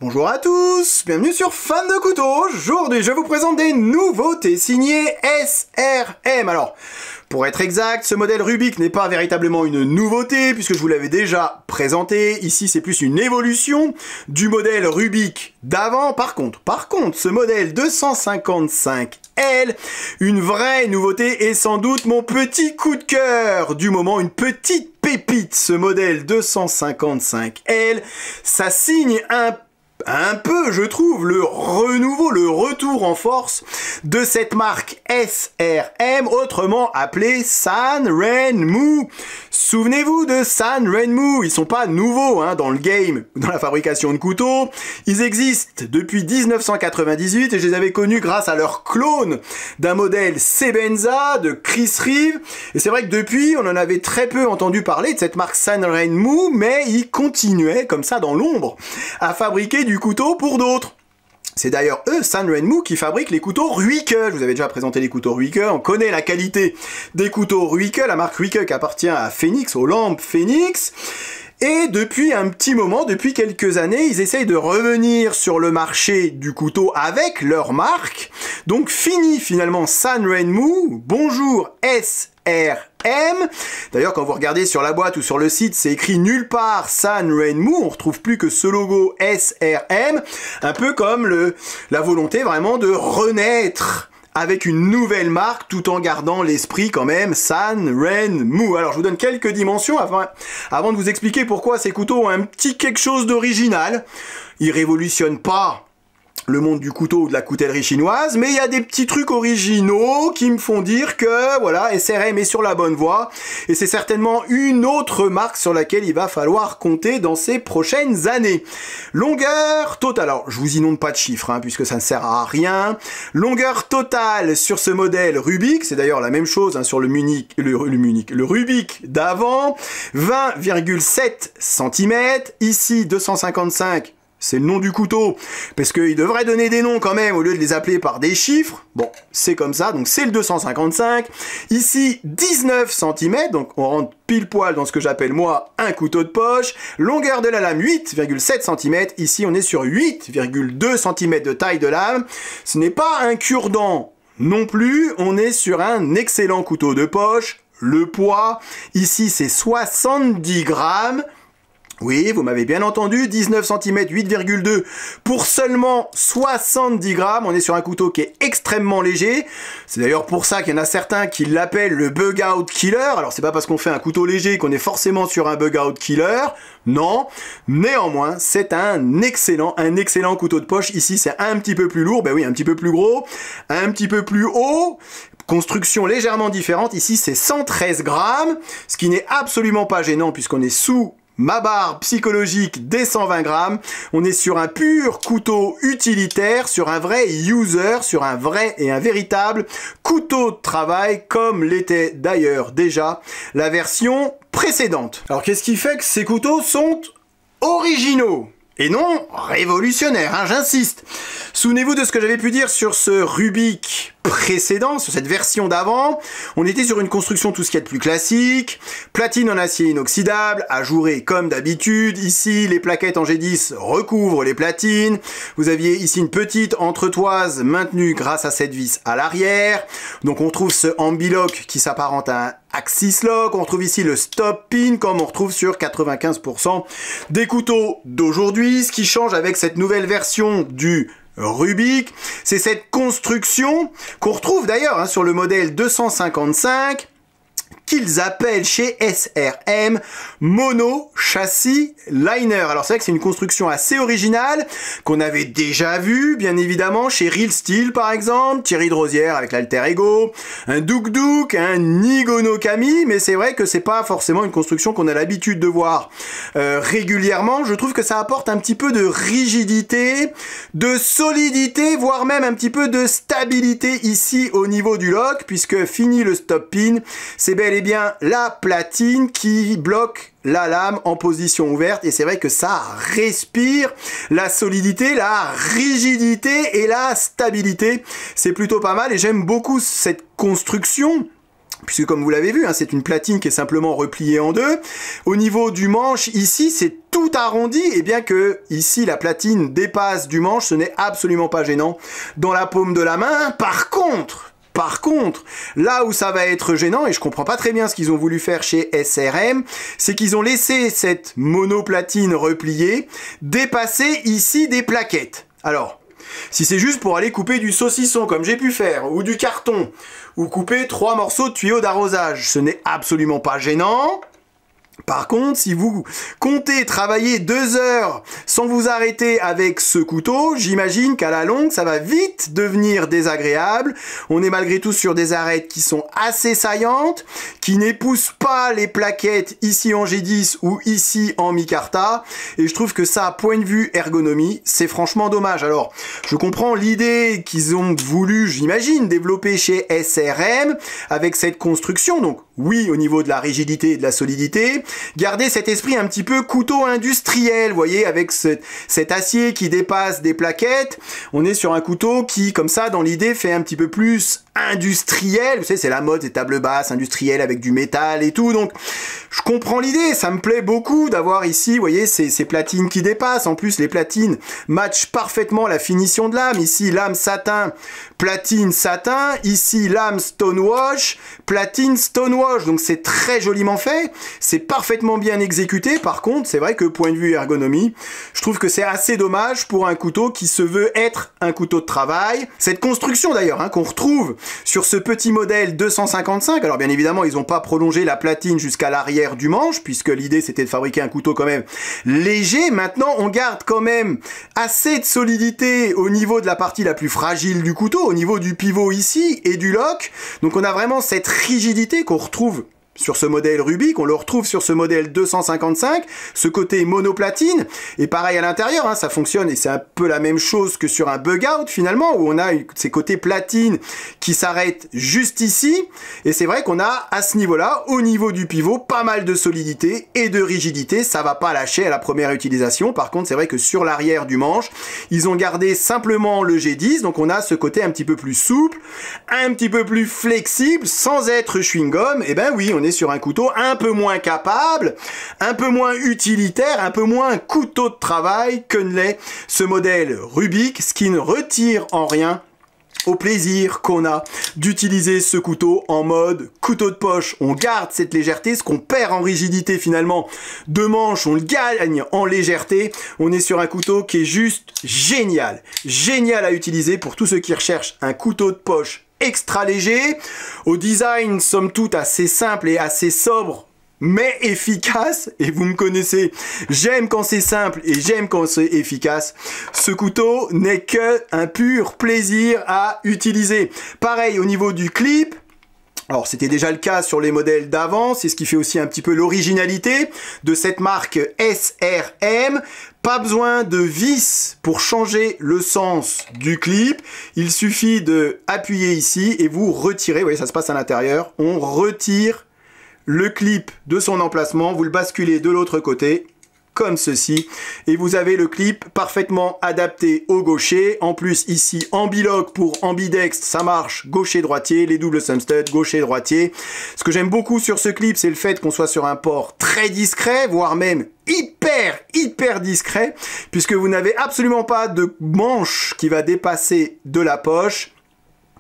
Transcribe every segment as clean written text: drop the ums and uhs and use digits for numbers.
Bonjour à tous, bienvenue sur Fan de Couteaux. Aujourd'hui, je vous présente des nouveautés signées SRM. Alors, pour être exact, ce modèle Rubik n'est pas véritablement une nouveauté puisque je vous l'avais déjà présenté. Ici, c'est plus une évolution du modèle Rubik d'avant. Par contre, ce modèle 255L, une vraie nouveauté et sans doute mon petit coup de cœur du moment, une petite pépite, ce modèle 255L. Ça signe un peu, je trouve, le renouveau, le retour en force de cette marque SRM, autrement appelée Sanrenmu. Souvenez-vous de Sanrenmu, ils sont pas nouveaux dans le game, dans la fabrication de couteaux. Ils existent depuis 1998 et je les avais connus grâce à leur clone d'un modèle Sebenza de Chris Reeve. Et c'est vrai que depuis, on en avait très peu entendu parler de cette marque Sanrenmu, mais ils continuaient comme ça dans l'ombre à fabriquer du couteau pour d'autres. C'est d'ailleurs eux, Sanrenmu, qui fabriquent les couteaux Ruike. Je vous avais déjà présenté les couteaux Ruike. On connaît la qualité des couteaux Ruike, la marque Ruike qui appartient à Phoenix, aux lampes Phoenix. Et depuis un petit moment, depuis quelques années, ils essayent de revenir sur le marché du couteau avec leur marque. Donc fini finalement Sanrenmu. Bonjour SRM. D'ailleurs, quand vous regardez sur la boîte ou sur le site, c'est écrit nulle part Sanrenmu. On retrouve plus que ce logo SRM. Un peu comme la volonté vraiment de renaître avec une nouvelle marque, tout en gardant l'esprit quand même Sanrenmu. Alors je vous donne quelques dimensions avant de vous expliquer pourquoi ces couteaux ont un petit quelque chose d'original. Ils révolutionnent pas le monde du couteau ou de la coutellerie chinoise, mais il y a des petits trucs originaux qui me font dire que voilà, SRM est sur la bonne voie et c'est certainement une autre marque sur laquelle il va falloir compter dans ces prochaines années. Longueur totale, alors je vous inonde pas de chiffres puisque ça ne sert à rien. Longueur totale sur ce modèle Rubik, c'est d'ailleurs la même chose sur le Rubik d'avant, 20,7 cm, ici 255. C'est le nom du couteau, parce qu'il devrait donner des noms quand même, au lieu de les appeler par des chiffres. Bon, c'est comme ça, donc c'est le 255. Ici, 19 cm, donc on rentre pile poil dans ce que j'appelle moi un couteau de poche. Longueur de la lame, 8,7 cm. Ici, on est sur 8,2 cm de taille de lame. Ce n'est pas un cure-dent non plus, on est sur un excellent couteau de poche. Le poids, ici, c'est 70 grammes. Oui, vous m'avez bien entendu, 19 cm, 8,2 pour seulement 70 grammes. On est sur un couteau qui est extrêmement léger. C'est d'ailleurs pour ça qu'il y en a certains qui l'appellent le bug out killer. Alors c'est pas parce qu'on fait un couteau léger qu'on est forcément sur un bug out killer. Non, néanmoins, c'est un excellent couteau de poche. Ici, c'est un petit peu plus lourd, ben oui, un petit peu plus gros, un petit peu plus haut. Construction légèrement différente. Ici, c'est 113 grammes, ce qui n'est absolument pas gênant puisqu'on est sous ma barre psychologique des 120 grammes. On est sur un pur couteau utilitaire, sur un vrai user, sur un vrai et un véritable couteau de travail, comme l'était d'ailleurs déjà la version précédente. Alors qu'est-ce qui fait que ces couteaux sont originaux et non révolutionnaires, j'insiste. Souvenez-vous de ce que j'avais pu dire sur ce Rubik précédent, sur cette version d'avant. On était sur une construction tout ce qu'il y a de plus classique, platine en acier inoxydable, ajourée comme d'habitude. Ici, les plaquettes en G10 recouvrent les platines. Vous aviez ici une petite entretoise maintenue grâce à cette vis à l'arrière. Donc on trouve ce ambi-lock qui s'apparente à un axis lock. On retrouve ici le stop pin comme on retrouve sur 95% des couteaux d'aujourd'hui. Ce qui change avec cette nouvelle version du Rubik, c'est cette construction qu'on retrouve d'ailleurs sur le modèle 255 qu'ils appellent chez SRM mono châssis liner. Alors c'est vrai que c'est une construction assez originale qu'on avait déjà vue bien évidemment chez Real Steel par exemple, Thierry de Rosière avec l'Alter Ego, un Duk Duk, un Nigono Kami, mais c'est vrai que c'est pas forcément une construction qu'on a l'habitude de voir régulièrement. Je trouve que ça apporte un petit peu de rigidité, de solidité, voire même un petit peu de stabilité ici au niveau du lock, puisque fini le stop pin, c'est bel et bien la platine qui bloque la lame en position ouverte, et c'est vrai que ça respire la solidité, la rigidité et la stabilité. C'est plutôt pas mal et j'aime beaucoup cette construction puisque comme vous l'avez vu, hein, c'est une platine qui est simplement repliée en deux. Au niveau du manche, ici, c'est tout arrondi, et bien que ici la platine dépasse du manche, ce n'est absolument pas gênant dans la paume de la main. Par contre, là où ça va être gênant, et je comprends pas très bien ce qu'ils ont voulu faire chez SRM, c'est qu'ils ont laissé cette monoplatine repliée dépasser ici des plaquettes. Alors, si c'est juste pour aller couper du saucisson comme j'ai pu faire, ou du carton, ou couper 3 morceaux de tuyaux d'arrosage, ce n'est absolument pas gênant. Par contre, si vous comptez travailler 2 heures sans vous arrêter avec ce couteau, j'imagine qu'à la longue, ça va vite devenir désagréable. On est malgré tout sur des arêtes qui sont assez saillantes, qui n'épousent pas les plaquettes ici en G10 ou ici en micarta. Et je trouve que ça, point de vue ergonomie, c'est franchement dommage. Alors, je comprends l'idée qu'ils ont voulu, j'imagine, développer chez SRM avec cette construction. Donc, oui, au niveau de la rigidité et de la solidité, garder cet esprit un petit peu couteau industriel, vous voyez, avec cet acier qui dépasse des plaquettes. On est sur un couteau qui, comme ça, dans l'idée, fait un petit peu plus industriel. Vous savez, c'est la mode des tables basses industrielles avec du métal et tout. Donc, je comprends l'idée. Ça me plaît beaucoup d'avoir ici, vous voyez, ces platines qui dépassent. En plus, les platines matchent parfaitement la finition de lame. Ici, lame satin, platine satin. Ici, lame stonewash, platine stonewash. Donc, c'est très joliment fait. C'est parfaitement bien exécuté. Par contre, c'est vrai que point de vue ergonomie, je trouve que c'est assez dommage pour un couteau qui se veut être un couteau de travail. Cette construction d'ailleurs, hein, qu'on retrouve sur ce petit modèle 255, alors bien évidemment ils n'ont pas prolongé la platine jusqu'à l'arrière du manche, puisque l'idée c'était de fabriquer un couteau quand même léger. Maintenant on garde quand même assez de solidité au niveau de la partie la plus fragile du couteau, au niveau du pivot ici et du lock. Donc on a vraiment cette rigidité qu'on retrouve sur ce modèle Rubik, on le retrouve sur ce modèle 255, ce côté monoplatine, et pareil à l'intérieur, hein, ça fonctionne, et c'est un peu la même chose que sur un bug out finalement, où on a ces côtés platine qui s'arrêtent juste ici, et c'est vrai qu'on a à ce niveau-là, au niveau du pivot, pas mal de solidité et de rigidité, ça va pas lâcher à la première utilisation. Par contre, c'est vrai que sur l'arrière du manche, ils ont gardé simplement le G10, donc on a ce côté un petit peu plus souple, un petit peu plus flexible, sans être chewing-gum. Et ben oui, on est sur un couteau un peu moins capable, un peu moins utilitaire, un peu moins couteau de travail que ne l'est ce modèle Rubik, ce qui ne retire en rien au plaisir qu'on a d'utiliser ce couteau en mode couteau de poche. On garde cette légèreté, ce qu'on perd en rigidité finalement de manche, on le gagne en légèreté. On est sur un couteau qui est juste génial, génial à utiliser pour tous ceux qui recherchent un couteau de poche extra léger, au design somme toute assez simple et assez sobre, mais efficace, et vous me connaissez, j'aime quand c'est simple et j'aime quand c'est efficace. Ce couteau n'est que un pur plaisir à utiliser. Pareil au niveau du clip. Alors c'était déjà le cas sur les modèles d'avant, c'est ce qui fait aussi un petit peu l'originalité de cette marque SRM. Pas besoin de vis pour changer le sens du clip, il suffit de appuyer ici et vous retirez, vous voyez ça se passe à l'intérieur, on retire le clip de son emplacement, vous le basculez de l'autre côté, comme ceci, et vous avez le clip parfaitement adapté au gaucher. En plus ici ambilock pour ambidextre, ça marche gaucher-droitier, les doubles thumb stud gaucher-droitier. Ce que j'aime beaucoup sur ce clip, c'est le fait qu'on soit sur un port très discret, voire même hyper discret, puisque vous n'avez absolument pas de manche qui va dépasser de la poche.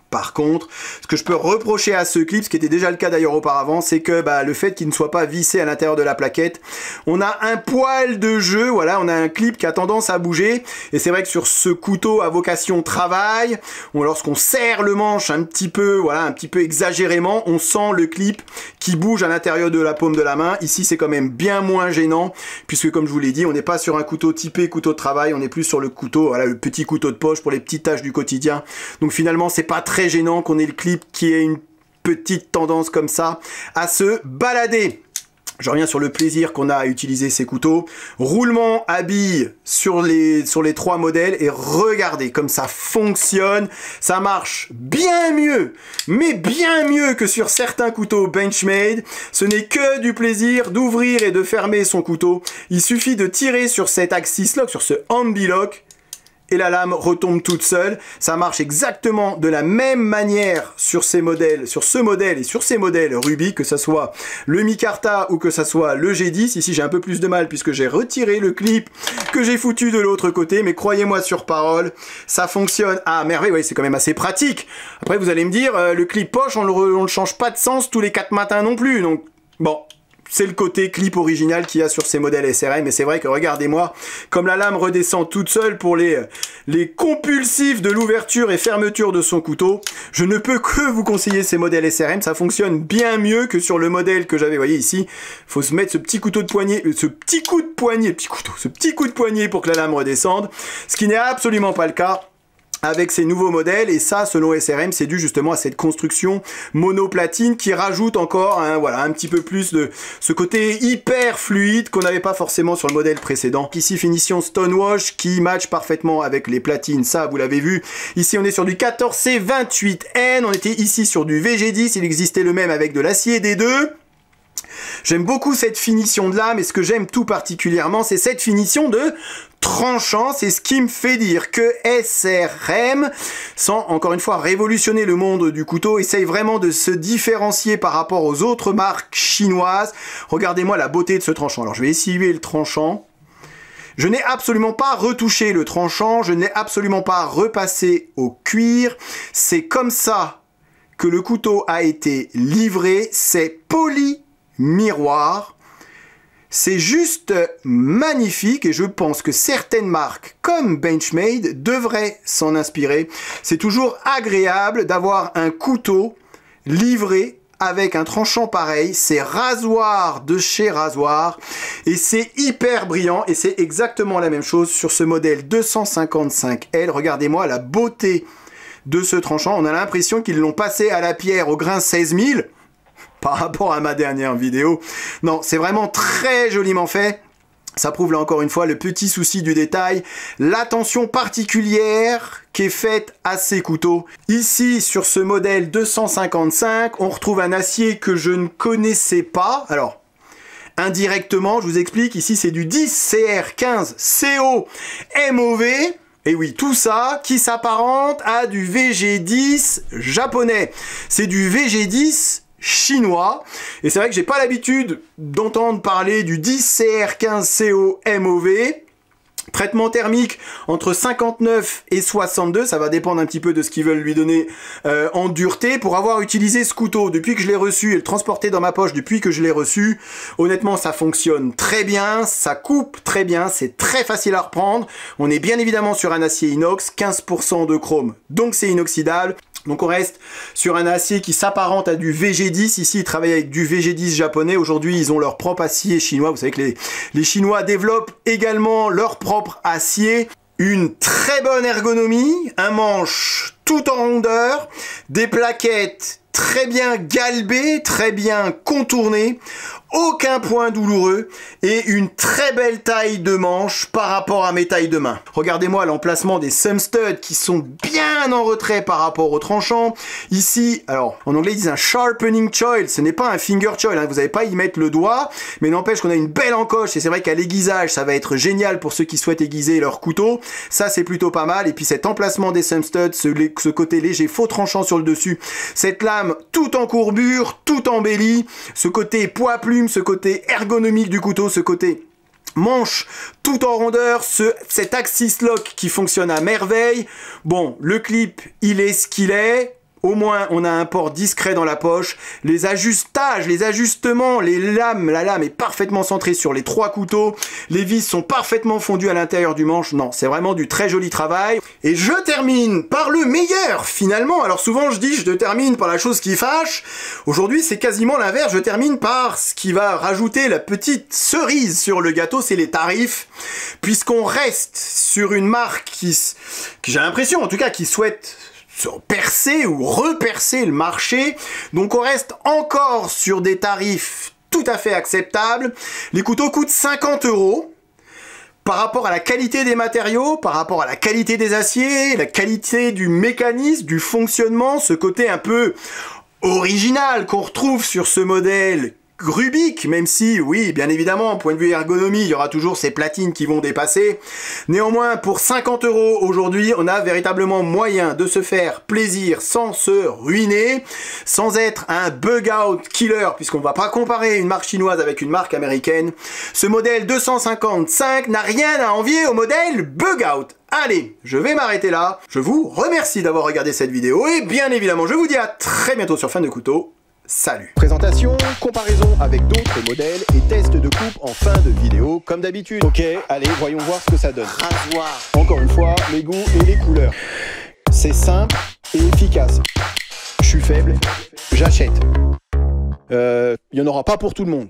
Par contre, ce que je peux reprocher à ce clip, ce qui était déjà le cas d'ailleurs auparavant, c'est que le fait qu'il ne soit pas vissé à l'intérieur de la plaquette, on a un poil de jeu, voilà, on a un clip qui a tendance à bouger, et c'est vrai que sur ce couteau à vocation travail, lorsqu'on serre le manche un petit peu, voilà, un petit peu exagérément, on sent le clip qui bouge à l'intérieur de la paume de la main. Ici, c'est quand même bien moins gênant, puisque comme je vous l'ai dit, on n'est pas sur un couteau typé couteau de travail, on est plus sur le couteau, voilà, le petit couteau de poche pour les petites tâches du quotidien. Donc finalement, c'est pas très gênant qu'on ait le clip qui ait une petite tendance comme ça à se balader. Je reviens sur le plaisir qu'on a à utiliser ces couteaux. Roulement à billes sur les 3 modèles et regardez comme ça fonctionne. Ça marche bien mieux, mais bien mieux que sur certains couteaux Benchmade. Ce n'est que du plaisir d'ouvrir et de fermer son couteau. Il suffit de tirer sur cet axis lock, sur ce ambi lock, et la lame retombe toute seule. Ça marche exactement de la même manière sur ces modèles, sur ce modèle et sur ces modèles Rubik, que ça soit le Micarta ou que ça soit le G10. Ici j'ai un peu plus de mal puisque j'ai retiré le clip que j'ai foutu de l'autre côté, mais croyez-moi sur parole, ça fonctionne à merveille. Oui, c'est quand même assez pratique. Après vous allez me dire, le clip poche, on le change pas de sens tous les 4 matins non plus, donc bon. C'est le côté clip original qu'il y a sur ces modèles SRM, et c'est vrai que regardez-moi, comme la lame redescend toute seule pour les compulsifs de l'ouverture et fermeture de son couteau, je ne peux que vous conseiller ces modèles SRM, ça fonctionne bien mieux que sur le modèle que j'avais, vous voyez ici, faut se mettre ce petit couteau de poignet, ce petit coup de poignet pour que la lame redescende, ce qui n'est absolument pas le cas avec ces nouveaux modèles, et ça, selon SRM, c'est dû justement à cette construction monoplatine qui rajoute encore voilà, un petit peu plus de ce côté hyper fluide qu'on n'avait pas forcément sur le modèle précédent. Ici, finition Stonewash qui match parfaitement avec les platines, ça, vous l'avez vu. Ici, on est sur du 14C28N, on était ici sur du VG10, il existait le même avec de l'acier D2. J'aime beaucoup cette finition de lame, et ce que j'aime tout particulièrement, c'est cette finition de tranchant. C'est ce qui me fait dire que SRM, sans encore une fois révolutionner le monde du couteau, essaye vraiment de se différencier par rapport aux autres marques chinoises. Regardez-moi la beauté de ce tranchant. Alors je vais essuyer le tranchant. Je n'ai absolument pas retouché le tranchant, je n'ai absolument pas repassé au cuir. C'est comme ça que le couteau a été livré, c'est poli miroir. C'est juste magnifique, et je pense que certaines marques comme Benchmade devraient s'en inspirer. C'est toujours agréable d'avoir un couteau livré avec un tranchant pareil. C'est rasoir de chez Rasoir, et c'est hyper brillant, et c'est exactement la même chose sur ce modèle 255L. Regardez-moi la beauté de ce tranchant. On a l'impression qu'ils l'ont passé à la pierre au grain 16000. Par rapport à ma dernière vidéo. Non, c'est vraiment très joliment fait. Ça prouve là encore une fois le petit souci du détail, l'attention particulière qui est faite à ces couteaux. Ici, sur ce modèle 255, on retrouve un acier que je ne connaissais pas. Alors, indirectement, je vous explique, ici c'est du 10CR15CO MOV. Et oui, tout ça qui s'apparente à du VG10 japonais. C'est du VG10 chinois, et c'est vrai que j'ai pas l'habitude d'entendre parler du 10CR15CO MOV. Traitement thermique entre 59 et 62, ça va dépendre un petit peu de ce qu'ils veulent lui donner en dureté. Pour avoir utilisé ce couteau depuis que je l'ai reçu et le transporté dans ma poche depuis que je l'ai reçu, honnêtement ça fonctionne très bien, ça coupe très bien, c'est très facile à reprendre. On est bien évidemment sur un acier inox, 15% de chrome, donc c'est inoxydable. Donc on reste sur un acier qui s'apparente à du VG10. Ici, ils travaillent avec du VG10 japonais. Aujourd'hui, ils ont leur propre acier chinois. Vous savez que les Chinois développent également leur propre acier. Une très bonne ergonomie, un manche tout en rondeur, des plaquettes très bien galbées, très bien contournées, aucun point douloureux et une très belle taille de manche par rapport à mes tailles de main. Regardez-moi l'emplacement des thumb studs qui sont bien en retrait par rapport au tranchant. Ici, alors en anglais ils disent un sharpening choil, ce n'est pas un finger choil, hein, vous n'avez pas à y mettre le doigt, mais n'empêche qu'on a une belle encoche, et c'est vrai qu'à l'aiguisage ça va être génial pour ceux qui souhaitent aiguiser leur couteau. Ça c'est plutôt pas mal, et puis cet emplacement des thumb studs, ce côté léger faux tranchant sur le dessus, cette lame tout en courbure, tout embellie, ce côté poids plume, ce côté ergonomique du couteau, ce côté manche tout en rondeur, cet axis lock qui fonctionne à merveille. Bon, le clip, il est ce qu'il est. Au moins, on a un port discret dans la poche. Les ajustages, les ajustements, les lames, la lame est parfaitement centrée sur les 3 couteaux. Les vis sont parfaitement fondues à l'intérieur du manche. Non, c'est vraiment du très joli travail. Et je termine par le meilleur, finalement. Alors souvent, je dis, je termine par la chose qui fâche. Aujourd'hui, c'est quasiment l'inverse. Je termine par ce qui va rajouter la petite cerise sur le gâteau, c'est les tarifs. Puisqu'on reste sur une marque qui j'ai l'impression, en tout cas, qui souhaite percer ou repercer le marché. Donc on reste encore sur des tarifs tout à fait acceptables. Les couteaux coûtent 50 €. Par rapport à la qualité des matériaux, par rapport à la qualité des aciers, la qualité du mécanisme, du fonctionnement, ce côté un peu original qu'on retrouve sur ce modèle Rubik, même si, oui, bien évidemment, point de vue ergonomie, il y aura toujours ces platines qui vont dépasser. Néanmoins, pour 50 € aujourd'hui, on a véritablement moyen de se faire plaisir sans se ruiner, sans être un bug-out killer, puisqu'on va pas comparer une marque chinoise avec une marque américaine. Ce modèle 255 n'a rien à envier au modèle bug-out. Allez, je vais m'arrêter là. Je vous remercie d'avoir regardé cette vidéo et bien évidemment, je vous dis à très bientôt sur Fan de Couteau. Salut. Présentation, comparaison avec d'autres modèles et test de coupe en fin de vidéo comme d'habitude. Ok, allez, voyons voir ce que ça donne. Rasoir. Encore une fois, les goûts et les couleurs. C'est simple et efficace. Je suis faible, j'achète. Il n'y en aura pas pour tout le monde.